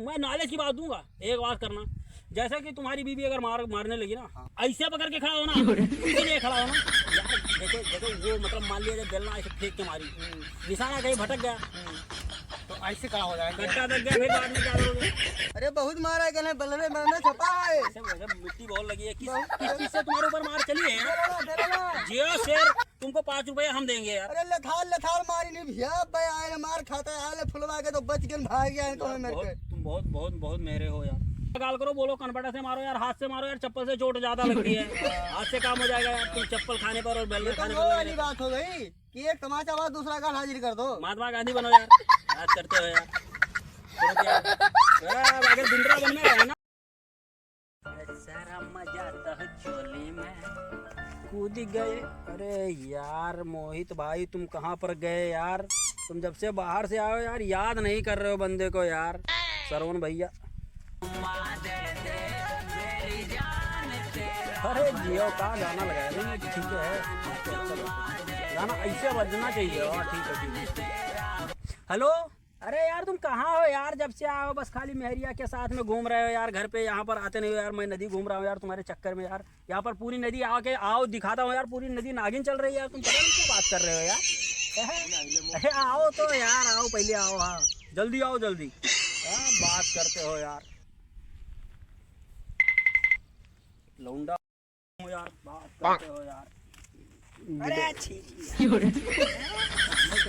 मैं नॉलेज की बात दूंगा। एक बात करना, जैसे कि तुम्हारी बीवी अगर मारने लगी ना, ऐसे पकड़ के खड़ा हो ना, इसके लिए खड़ा हो ना यार। देखो देखो वो मतलब मान लिया जब बेलना ऐसे फेंक के मारी, निशाना कहीं भटक गया तो ऐसे खड़ा हो जाएंगे। गट्टा दब गया, फिर बाद में क्या करोगे? अरे बहुत मारा गया, बल्ले मारना छपा है। वैसे मिट्टी बहुत लगी है। किस चीज से तुम्हारे ऊपर मार चली है? जियो शेर, तुमको 5 रुपये हम देंगे यार। अरे लथाल मारी नहीं भैया, भाई आए मार खाता है, आए फुलवा के तो बच के भाग गया है। तो मेरे पे तुम बहुत बहुत बहुत मेरे हो यार। गाल करो, बोलो कनपटा से मारो यार, हाथ से मारो यार, चप्पल से चोट ज्यादा लगती है। हाथ से काम हो जाएगा यार, तुम चप्पल खाने पर और बेलने खाने पर। वाली बात हो गई कि एक तमाचा बाद दूसरा का हाजिर कर दो। महात्मा गांधी बनो यार, बात करते हो यार। अगर बिंद्रा बनना है ना, सारा मजा तो चोली में कूद गए। अरे यार मोहित भाई, तुम कहाँ पर गए यार? तुम जब से बाहर से आए हो यार, याद नहीं कर रहे हो बंदे को यार। सरवण भैया, अरे जियो का गाना लगाया नहीं, ठीक है, गाना ऐसे बजना चाहिए। ठीक है। हेलो, अरे यार तुम कहाँ हो यार? जब से आओ बस खाली मेहरिया के साथ में घूम रहे हो यार, घर पे यहाँ पर आते नहीं हो यार। मैं नदी घूम रहा हूँ यार तुम्हारे चक्कर में यार। यहाँ पर पूरी नदी आके आओ दिखाता हूँ यार, पूरी नदी नागिन चल रही है यार। तुम पता नहीं क्या बात कर रहे हो यार? अरे आओ तो यार, आओ पहले आओ। हाँ जल्दी आओ जल्दी। बात करते हो यार लौंडा हो यार, बात करते हो यार। अरे अच्छी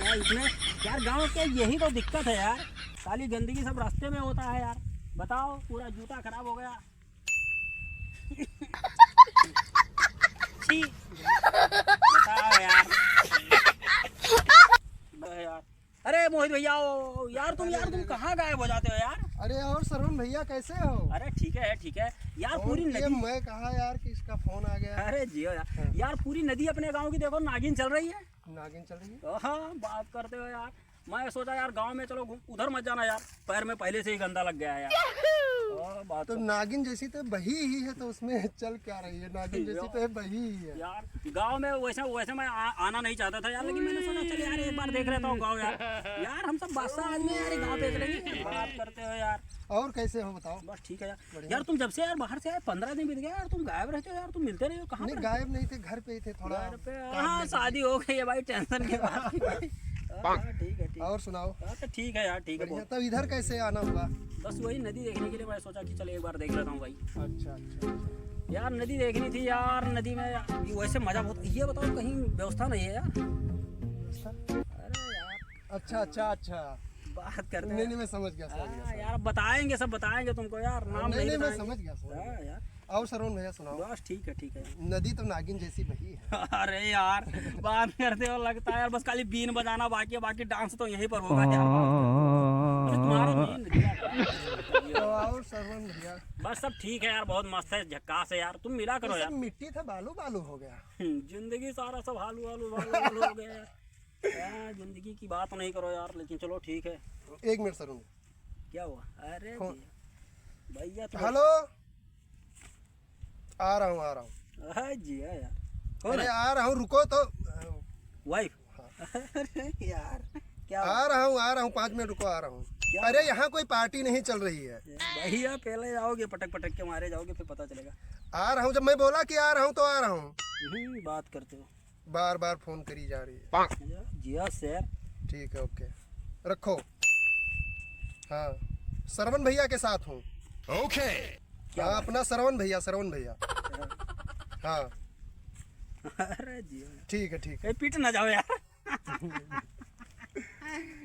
इसमें यार गांव के यही तो दिक्कत है यार, साली गंदगी सब रास्ते में होता है यार। बताओ, पूरा जूता खराब हो गया। छी, बताओ यार। यार अरे मोहित भैया आओ यार। तुम कहाँ गायब हो जाते हो यार? अरे और सरवण भैया कैसे हो? अरे ठीक है यार। पूरी नदी, मैं कहा यार कि इसका फोन आ गया। अरे जियो यार। यार पूरी नदी अपने गांव की देखो नागिन चल रही है। नागिन चल रही है? हाँ बात करते हो यार। मैं सोचा यार गांव में चलो उधर मत जाना यार, पैर में पहले से ही गंदा लग गया है यार। बात तो नागिन जैसी तो बही ही है, तो उसमें चल क्या रही है? नागिन जैसी तो है, बही ही है यार। गांव में वैसे मैं आना नहीं चाहता था यार, लेकिन मैंने सोचा चल यार एक बार देख लेता हूँ गाँव यार। यार हम सब बादशाह आदमी यार, गाँव देख लेंगे। बात करते हो यार। और कैसे हो बताओ? बस ठीक है यार। यार तुम जब से यार बाहर से आए 15 दिन बीत गए यार, तुम गायब रहते हो यार, तुम मिलते नहीं हो। कहाँ नहीं गायब नहीं थे, घर पे ही थे थोड़ा। घर पे? हाँ शादी हो गई है भाई, टेंशन के बाद। ठीक है। और सुनाओ? तो ठीक है यार, ठीक है। तब इधर कैसे आना हुआ? बस वही नदी देखने के लिए मैं सोचा कि चल एक बार देख लेता हूँ भाई। अच्छा यार नदी देखनी थी यार। नदी में वैसे मजा बहुत। ये बताओ कहीं व्यवस्था नहीं है यार? अरे यार अच्छा बात करते नहीं मैं समझ गया यार। बताएंगे, सब बताएंगे तुमको यार। नाम नहीं मैं समझ गया यार। और सरवण भैया सुनाओ? बस ठीक है। नदी तो नागिन जैसी बही है। अरे यार बात करते हो लगता है यार बस खाली बीन बजाना बाकी है, बाकी डांस तो यहीं पर होगा यार। तुम्हारा नहीं। और सरवण भैया बस सब ठीक है यार, बहुत मस्त है, झक्कास है यार। तुम मिला करो यार। मिट्टी था, बालू हो गया। जिंदगी सारा सब हालू हो गया यार। जिंदगी की बात नहीं करो यार, लेकिन चलो ठीक है। 1 मिनट सरवण, क्या हुआ? अरे भैया हेलो, आ रहा हूँ जी यार। अरे आ रहा हूँ, रुको तो। वाइफ? अरे यार क्या आ रहा हूँ 5 मिनट रुको, आ रहा हूँ। अरे यहाँ कोई पार्टी नहीं चल रही है भैया। पहले जाओगे पटक के मारे जाओगे, फिर पता चलेगा। आ रहा हूँ, जब मैं बोला कि आ रहा हूँ तो आ रहा हूँ। बात करते हो, बार फोन करी जा रही है। जिया सर। ठीक है, ओके रखो। हाँ सरवण भैया के साथ हूँ। ओके। हाँ अपना सरवण भैया। हाँ अरे जिया ठीक है। पीट ना जाओ यार।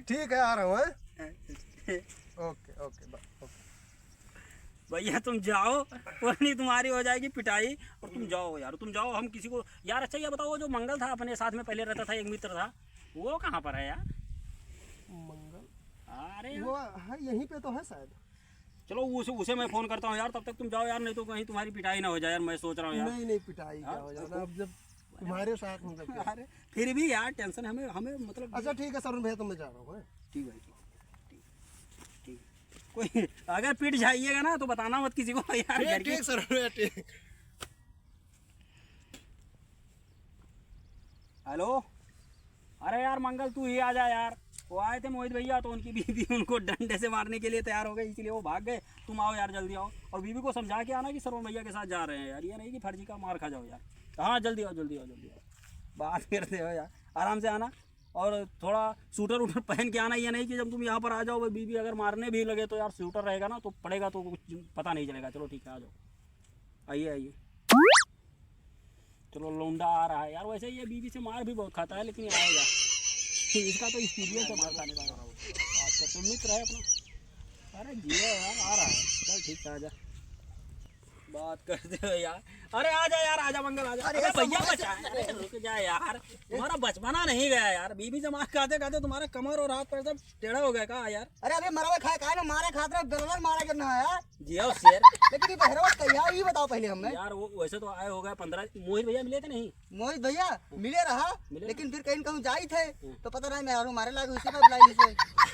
ठीक है, आ रहा हूँ। ओके भैया तुम जाओ, वरनी तुम्हारी हो जाएगी पिटाई। और तुम जाओ यार, तुम जाओ। हम किसी को यार। अच्छा ये बताओ, वो जो मंगल था अपने साथ में पहले रहता था, एक मित्र था, वो कहाँ पर है यार? मंगल? अरे वो हाँ यहीं पे तो है शायद। चलो उसे मैं फोन करता हूँ यार, तब तक तुम जाओ यार, नहीं तो कहीं तुम्हारी पिटाई ना हो जाए यार। मैं सोच रहा हूँ यार। नहीं पिटाई क्या हो जाएगा अब जब तुम्हारे साथ हूँ। अरे फिर भी यार टेंशन हमें मतलब। अच्छा ठीक है सरवण भैया, तो मैं जा रहा हूँ। ठीक है। कोई अगर पिट जाइएगा ना तो बताना मत किसी को यार। ठीक सरवण भैया। हेलो, अरे यार मंगल तू ही आ जा यार, वो आए थे मोहित भैया, तो उनकी बीवी उनको डंडे से मारने के लिए तैयार हो गई, इसलिए वो भाग गए। तुम आओ यार, जल्दी आओ, और बीवी को समझा के आना कि सरवण भैया के साथ जा रहे हैं यार, ये नहीं कि फर्जी का मार खा जाओ यार। हाँ जल्दी आओ, जल्दी आओ, जल्दी आओ, बात करते हो यार, आराम से आना, और थोड़ा सूटर वूटर पहन के आना। ये नहीं कि जब तुम यहाँ पर आ जाओ बीवी अगर मारने भी लगे तो यार सूटर रहेगा ना तो पड़ेगा तो कुछ पता नहीं चलेगा। चलो ठीक है, आ जाओ, आइए आइए। चलो लौंडा आ रहा है यार, वैसे ये बीवी से मार भी बहुत खाता है, लेकिन ये आएगा, इसका तो एक्सपीरियंस है मार खाने का। अच्छा तुम मित्र है अपना, अरे जियो यार, आ रहा है, चल ठीक है, आजा, बात करते हो यार। अरे आजा यार, आजा मंगल, आजा। अरे भैया बचा, अरे रुक जा यार, तुम्हारा बचपना नहीं गया यार, बीवी से मार खाते खाते तुम्हारा कमर और हाथ पैर सब टेढ़ा हो गया का यार। अरे अबे मरवा खाए काहे ना मारे खाते बेलवा मारा करना है यार। जियो शेर। लेकिन ये बहरवा कहिया ये बताओ पहले हमें यार, वो वैसे तो आए हो गए 15। मोहित भैया मिले थे नहीं? मोहित भैया मिले रहा, मिले लेकिन फिर कहीं कहूँ जाई थे तो पता नहीं मैं मारे लागे उसी पर बुलाई से।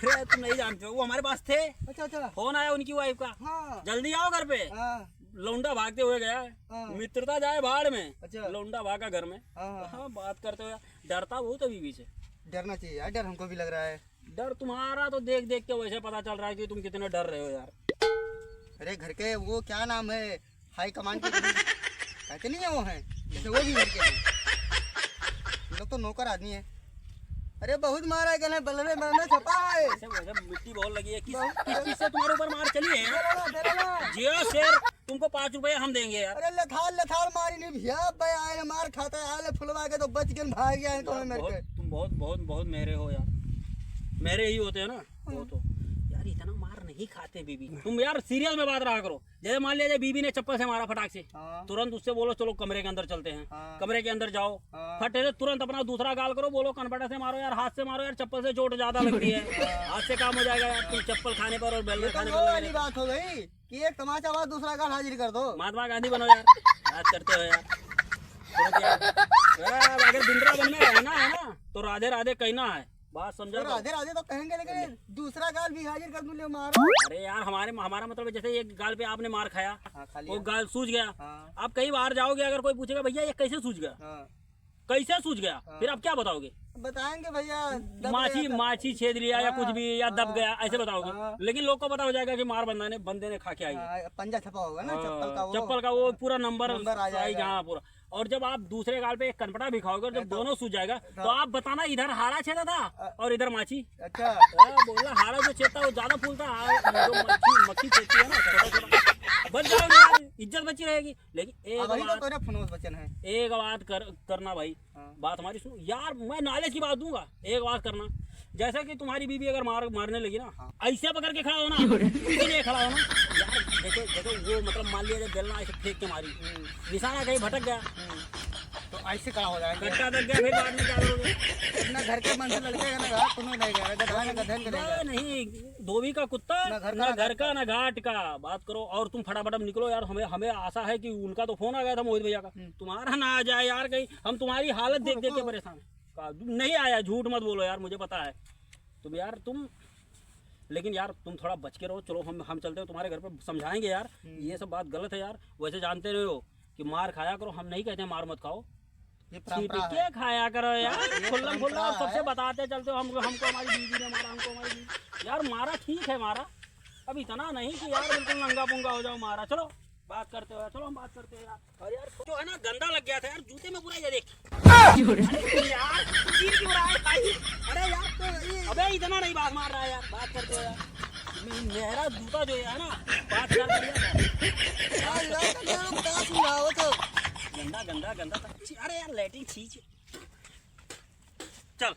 अरे तुम नहीं जानते हो, वो हमारे पास थे, अच्छा अच्छा, फोन आया उनकी वाइफ का, हाँ जल्दी आओ घर पे। हाँ लौंडा भागते हुए गया, हाँ। मित्रता जाए बाढ़ में, अच्छा। लौंडा भागा घर में। हाँ। हाँ बात करते हुए डरता बहुत है बीवी से। डरना चाहिए यार, डर हमको भी लग रहा है। डर तुम्हारा तो देख देख के वैसे पता चल रहा है कि तुम कितने डर रहे हो यार। अरे घर के वो क्या नाम है, हाई कमांड के कहते नहीं है वो हैं, जैसे वो भी घर के हैं, हम लोग तो नौकर आदमी है। अरे बहुत मारा है, कहने बल्ले में छपा है, वैसे वैसे मिट्टी बहुत लगी है, किस चीज से तुम्हारे ऊपर मार चली है? डरना। जियो शेर, तुमको 5 रुपए हम देंगे यार। अरे लथाल मारी नहीं भैया, भाई आए मार खाता है, आले फुलवा के तो बच के भाग गया है तो मेरे के। तुम बहुत बहुत बहुत मेरे हो यार, मेरे ही होते हैं ना वो तो यार, इतना मार नहीं खाते बीवी। तुम यार सीरियस में बात रहा करो। जैसे मान लिया बीवी ने चप्पल से मारा फटाक से, हाँ। तुरंत उससे बोलो चलो कमरे के अंदर चलते हैं, हाँ। कमरे के अंदर जाओ, हाँ। फटे से तुरंत अपना दूसरा गाल करो, बोलो कनपटा से मारो यार, हाथ से मारो यार, चप्पल से चोट ज्यादा लगती है, हाथ से काम हो जाएगा यार। तुम चप्पल खाने पर और बेलने खाने वो पर वाली बात हो गई कि एक तमाचा बाद दूसरा गाल हाजिर कर दो। महात्मा गांधी बनो यार, बात करते हो यार। तुरंत यार, अगर बिंद्रा बन में रहना है ना तो राधे राधे कहना है, बात समझा? तो राधे राधे तो कहेंगे, लेकिन दूसरा गाल भी हाजिर कर दूं ले मारो। अरे यार हमारा मतलब जैसे एक गाल पे आपने मार खाया, हाँ, खा लिया। वो गाल सूज गया, हाँ। आप कई बार जाओगे, अगर कोई पूछेगा भैया ये कैसे सूज गया, हाँ। कैसे सूज गया, फिर आप क्या बताओगे? बताएंगे भैया दब माछी गया था। माछी छेद लिया या कुछ भी, या दब गया, ऐसे हाँ। बताओगे। लेकिन लोग को पता हो जाएगा कि मार बंदे ने खा के आई है। हाँ, पंजा छपा होगा ना चप्पल का, वो चप्पल का वो पूरा नंबर नंबर आ जाएगा। हाँ पूरा। और जब आप दूसरे गाल पे एक कनपटा भी खाओगे, जब दोनों सूज जाएगा तो आप बताना इधर हारा छेदा था और इधर माछी। अच्छा बोला हारा जो छेदता है वो ज्यादा फूलता है, जो मक्खी छेदती है ना छोटा छोटा, बच जाओगे यार, इज्जत बची रहेगी। लेकिन एक वही तो बात, तेरा फनोस बचन है। एक बात करना भाई, हाँ। बात हमारी सुनो यार, मैं नॉलेज की बात दूंगा, एक बात करना। जैसे कि तुम्हारी बीवी अगर मारने लगी ना, ऐसे पकड़ के खड़ा होना, इसीलिए खड़ा होना यार। देखो वो मतलब मान लिया जब बेलना ऐसे फेंक के मारी, निशाना कहीं भटक गया तो ऐसे खड़ा हो जाएंगे, गट्टा लग गया, फिर बाद में क्या करोगे? अपना घर के मन से लड़के का ना घाट तुम्हें नहीं गया, गधा ना गधन के नहीं नहीं, धोबी का कुत्ता ना घर का, ना घर का ना घाट का। बात करो और तुम फटाफट अब निकलो यार, हमें आशा है कि उनका तो फोन आ गया था मोहित भैया का, तुम्हारा ना आ जाए यार कहीं, हम तुम्हारी हालत देख देख के परेशान हैं। नहीं आया, झूठ मत बोलो यार, मुझे पता है तुम लेकिन यार तुम थोड़ा बच के रहो। चलो हम चलते हो तुम्हारे घर पे, समझाएंगे यार ये सब बात गलत है यार। वैसे जानते रहे हो कि मार खाया करो, हम नहीं कहते मार मत खाओ, ये परंपरा है। क्या खाया करो यार, खुल्ला और सबसे बताते चलते हो हमको हमारी बीवी ने मारा, हमको हमारी बीवी। यार मारा ठीक है, मारा, अब इतना नहीं कि यार बिल्कुल नंगा पुंगा हो जाओ, मारा। चलो बात करते हो, चलो हम बात करते हैं यार। और यार जो है ना गंदा लग गया था यार, जूते में पूरा ये देख। अरे यार चीर क्यों रहा है भाई? अरे यार तो अबे इतना नहीं बात मार रहा है यार, बात करते हो यार। मेरा जूता जो है ना बात कर गंदा था। अरे यार लैटिन छींच, चल